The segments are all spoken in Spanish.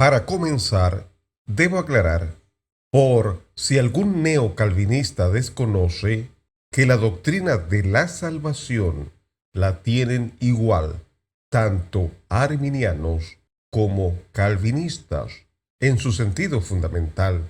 Para comenzar, debo aclarar, por si algún neocalvinista desconoce, que la doctrina de la salvación la tienen igual tanto arminianos como calvinistas en su sentido fundamental,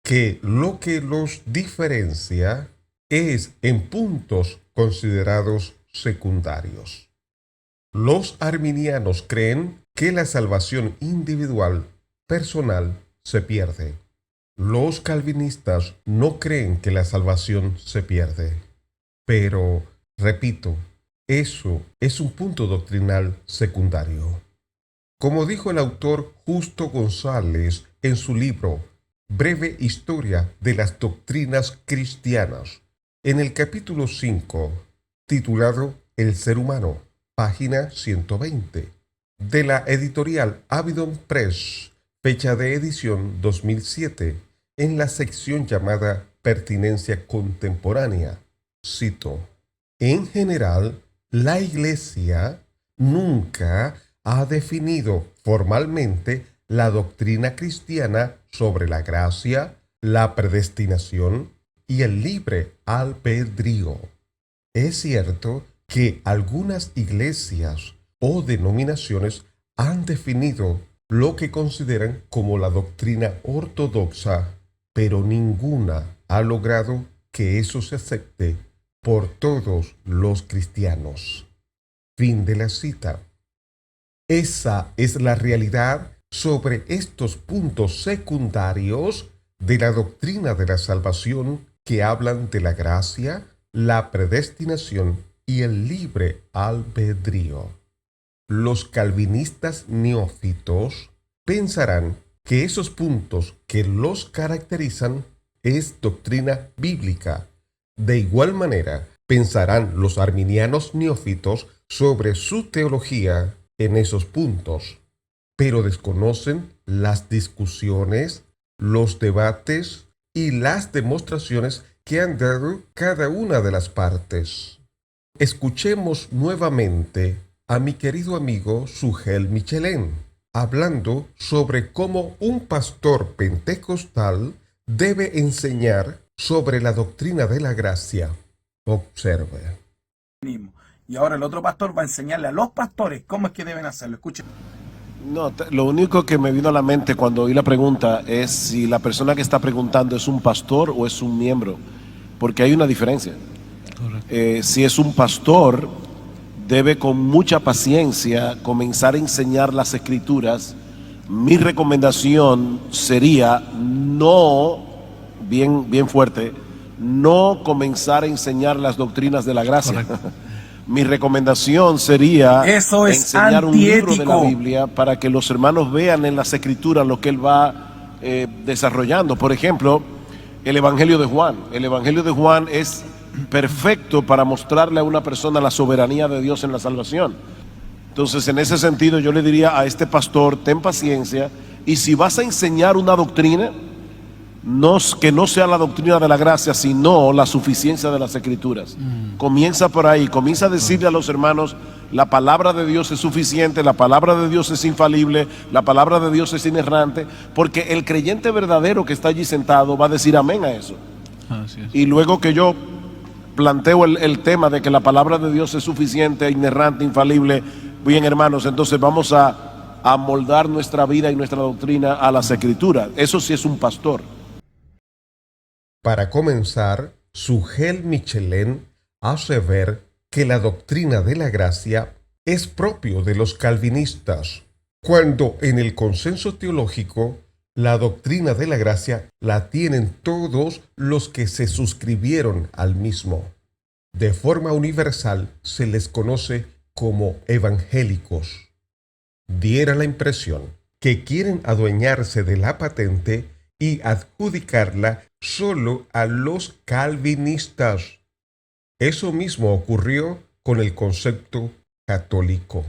que lo que los diferencia es en puntos considerados secundarios. Los arminianos creen que la salvación individual, personal, se pierde. Los calvinistas no creen que la salvación se pierde. Pero, repito, eso es un punto doctrinal secundario. Como dijo el autor Justo González en su libro Breve Historia de las Doctrinas Cristianas, en el capítulo 5, titulado El ser humano, página 120, de la editorial Avidon Press, fecha de edición 2007, en la sección llamada Pertinencia Contemporánea, cito: en general, la Iglesia nunca ha definido formalmente la doctrina cristiana sobre la gracia, la predestinación y el libre albedrío. Es cierto que algunas iglesias o denominaciones han definido lo que consideran como la doctrina ortodoxa, pero ninguna ha logrado que eso se acepte por todos los cristianos. Fin de la cita. Esa es la realidad sobre estos puntos secundarios de la doctrina de la salvación que hablan de la gracia, la predestinación y el libre albedrío. Los calvinistas neófitos pensarán que esos puntos que los caracterizan es doctrina bíblica. De igual manera, pensarán los arminianos neófitos sobre su teología en esos puntos, pero desconocen las discusiones, los debates y las demostraciones que han dado cada una de las partes. Escuchemos nuevamente a mi querido amigo Sugel Michelén, hablando sobre cómo un pastor pentecostal debe enseñar sobre la doctrina de la gracia. Observe. Y ahora el otro pastor va a enseñarle a los pastores cómo es que deben hacerlo. Escuchen. No, lo único que me vino a la mente cuando oí la pregunta es si la persona que está preguntando es un pastor o es un miembro, porque hay una diferencia. Si es un pastor, debe con mucha paciencia comenzar a enseñar las escrituras. Mi recomendación sería no, bien fuerte, no comenzar a enseñar las doctrinas de la gracia. Mi recomendación sería enseñar un libro de la Biblia para que los hermanos vean en las escrituras lo que él va desarrollando. Por ejemplo, el Evangelio de Juan. El Evangelio de Juan es perfecto para mostrarle a una persona la soberanía de Dios en la salvación. Entonces, en ese sentido, yo le diría a este pastor, ten paciencia, y si vas a enseñar una doctrina, que no sea la doctrina de la gracia, sino la suficiencia de las escrituras. Comienza por ahí, comienza a decirle a los hermanos, la palabra de Dios es suficiente, la palabra de Dios es infalible, la palabra de Dios es inerrante, porque el creyente verdadero que está allí sentado va a decir amén a eso. Y luego que yo planteo el tema de que la palabra de Dios es suficiente, inerrante, infalible, bien hermanos, entonces vamos a moldar nuestra vida y nuestra doctrina a las escrituras. Eso sí es un pastor. Para comenzar, Sugel Michelén hace ver que la doctrina de la gracia es propio de los calvinistas, cuando en el consenso teológico la doctrina de la gracia la tienen todos los que se suscribieron al mismo. De forma universal se les conoce como evangélicos. Diera la impresión que quieren adueñarse de la patente y adjudicarla solo a los calvinistas. Eso mismo ocurrió con el concepto católico,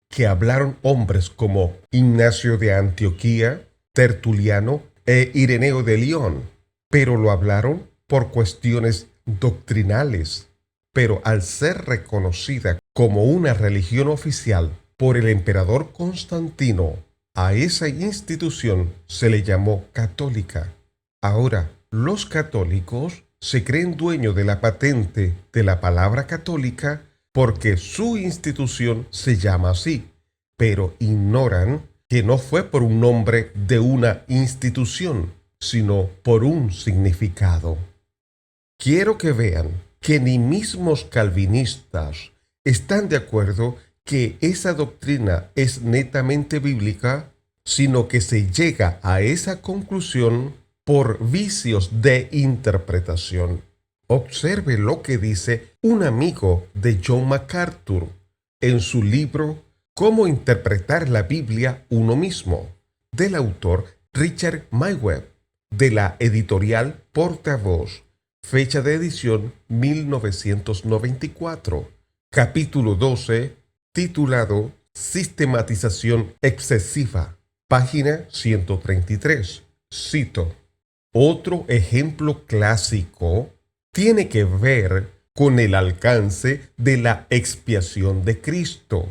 que hablaron hombres como Ignacio de Antioquía, Tertuliano e Ireneo de León, pero lo hablaron por cuestiones doctrinales. Pero al ser reconocida como una religión oficial por el emperador Constantino, A esa institución se le llamó católica. Ahora, los católicos se creen dueños de la patente de la palabra católica porque su institución se llama así, pero ignoran que no fue por un nombre de una institución, sino por un significado. Quiero que vean que ni mismos calvinistas están de acuerdo que esa doctrina es netamente bíblica, sino que se llega a esa conclusión por vicios de interpretación. Observe lo que dice un amigo de John MacArthur en su libro Cómo interpretar la Biblia uno mismo, del autor Richard Myweb, de la editorial Portavoz, fecha de edición 1994, capítulo 12, titulado Sistematización excesiva, página 133. Cito: otro ejemplo clásico tiene que ver con el alcance de la expiación de Cristo.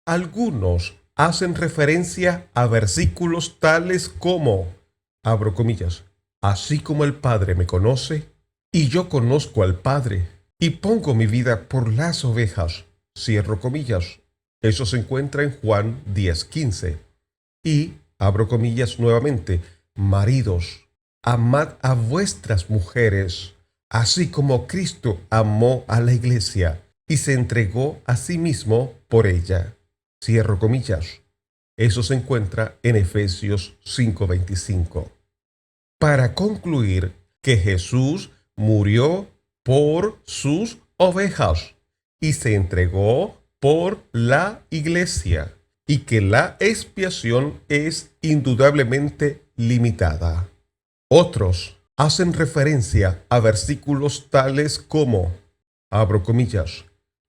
Algunos hacen referencia a versículos tales como, abro comillas, así como el Padre me conoce, y yo conozco al Padre, y pongo mi vida por las ovejas, cierro comillas. Eso se encuentra en Juan 10:15. Y, abro comillas nuevamente, maridos, amad a vuestras mujeres, así como Cristo amó a la iglesia y se entregó a sí mismo por ella. Cierro comillas. Eso se encuentra en Efesios 5:25. Para concluir que Jesús murió por sus ovejas y se entregó por la iglesia, y que la expiación es indudablemente limitada. Otros hacen referencia a versículos tales como, abro comillas,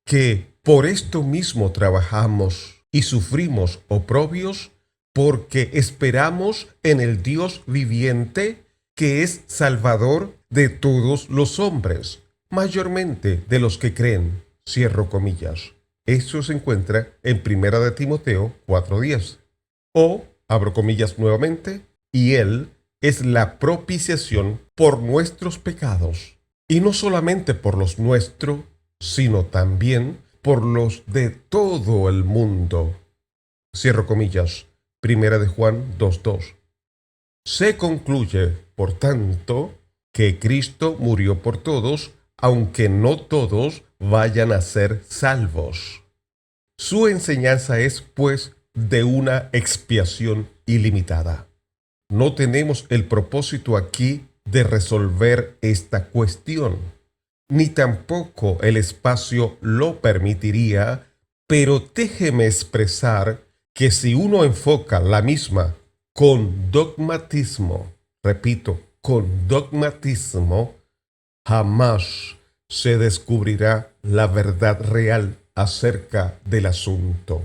que por esto mismo trabajamos y sufrimos oprobios, porque esperamos en el Dios viviente, que es Salvador de todos los hombres, mayormente de los que creen. Cierro comillas. Eso se encuentra en 1 de Timoteo 4:10. O, abro comillas nuevamente, y Él es la propiciación por nuestros pecados, y no solamente por los nuestros, sino también por los de todo el mundo. Cierro comillas. 1 de Juan 2:2. Se concluye, por tanto, que Cristo murió por todos, aunque no todos vayan a ser salvos. Su enseñanza es, pues, de una expiación ilimitada. No tenemos el propósito aquí de resolver esta cuestión, ni tampoco el espacio lo permitiría, pero déjeme expresar que si uno enfoca la misma con dogmatismo, repito, con dogmatismo, jamás se descubrirá la verdad real acerca del asunto.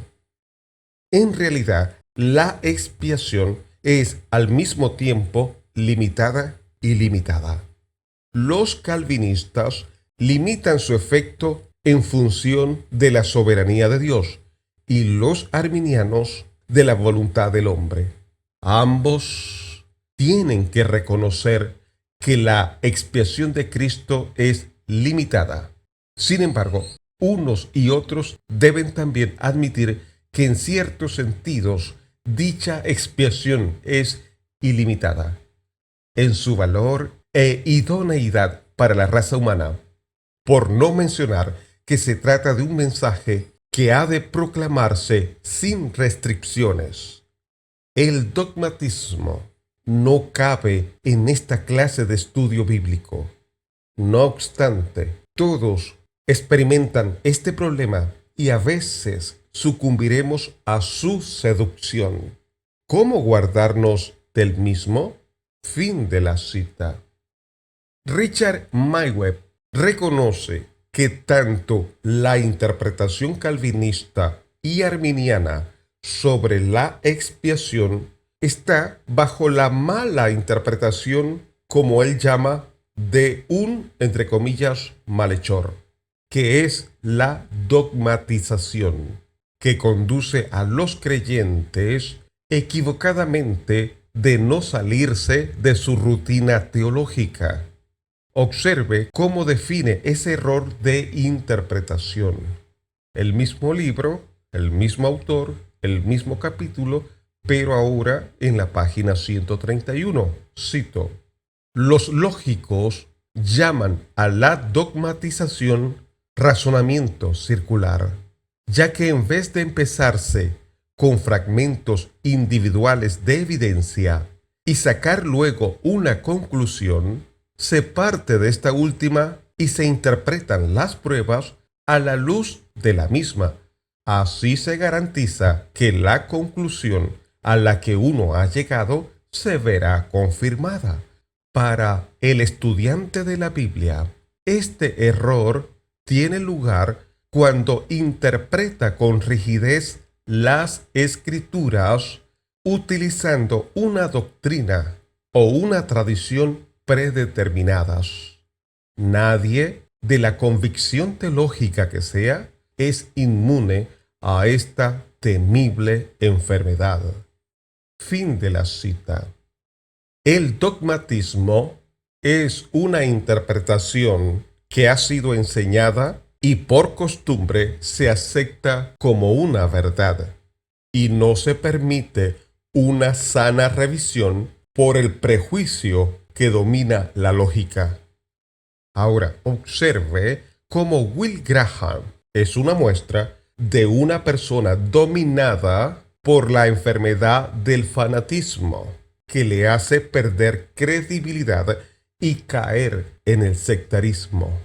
En realidad, la expiación es al mismo tiempo limitada y limitada. Los calvinistas limitan su efecto en función de la soberanía de Dios y los arminianos de la voluntad del hombre. Ambos tienen que reconocer que la expiación de Cristo es limitada. Sin embargo, unos y otros deben también admitir que en ciertos sentidos dicha expiación es ilimitada en su valor e idoneidad para la raza humana, por no mencionar que se trata de un mensaje que ha de proclamarse sin restricciones. El dogmatismo no cabe en esta clase de estudio bíblico. No obstante, todos experimentan este problema y a veces sucumbiremos a su seducción. ¿Cómo guardarnos del mismo? Fin de la cita. Richard Myweb reconoce que tanto la interpretación calvinista y arminiana sobre la expiación está bajo la mala interpretación, como él llama, de un, entre comillas, malhechor, que es la dogmatización, que conduce a los creyentes equivocadamente de no salirse de su rutina teológica. Observe cómo define ese error de interpretación. El mismo libro, el mismo autor, el mismo capítulo, pero ahora en la página 131. Cito: los lógicos llaman a la dogmatización razonamiento circular, ya que en vez de empezarse con fragmentos individuales de evidencia y sacar luego una conclusión, se parte de esta última y se interpretan las pruebas a la luz de la misma. Así se garantiza que la conclusión a la que uno ha llegado se verá confirmada. Para el estudiante de la Biblia, este error tiene lugar cuando interpreta con rigidez las escrituras utilizando una doctrina o una tradición predeterminadas. Nadie, de la convicción teológica que sea, es inmune a esta temible enfermedad. Fin de la cita. El dogmatismo es una interpretación que ha sido enseñada y por costumbre se acepta como una verdad, y no se permite una sana revisión por el prejuicio que domina la lógica. Ahora, observe cómo Will Graham es una muestra de una persona dominada por la enfermedad del fanatismo, que le hace perder credibilidad y caer en el sectarismo.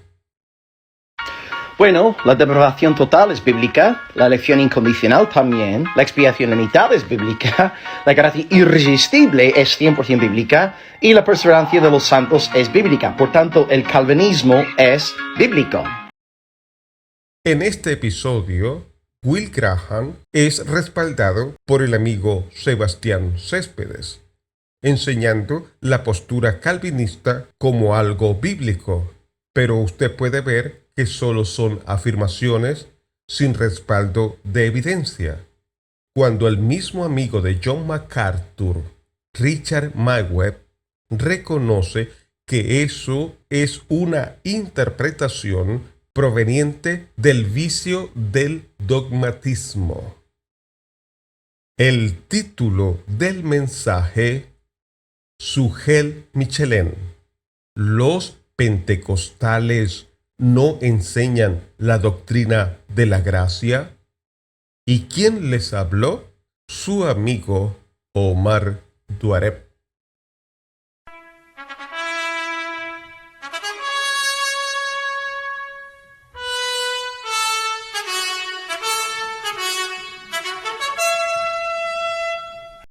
Bueno, la depravación total es bíblica, la elección incondicional también, la expiación limitada es bíblica, la gracia irresistible es 100% bíblica y la perseverancia de los santos es bíblica. Por tanto, el calvinismo es bíblico. En este episodio, Will Graham es respaldado por el amigo Sebastián Céspedes, enseñando la postura calvinista como algo bíblico, pero usted puede ver que solo son afirmaciones sin respaldo de evidencia. Cuando el mismo amigo de John MacArthur, Richard Myweb, reconoce que eso es una interpretación proveniente del vicio del dogmatismo. El título del mensaje: Sugel Michelin. Los pentecostales no enseñan la doctrina de la gracia. ¿Y quién les habló? Su amigo Omar Duareb.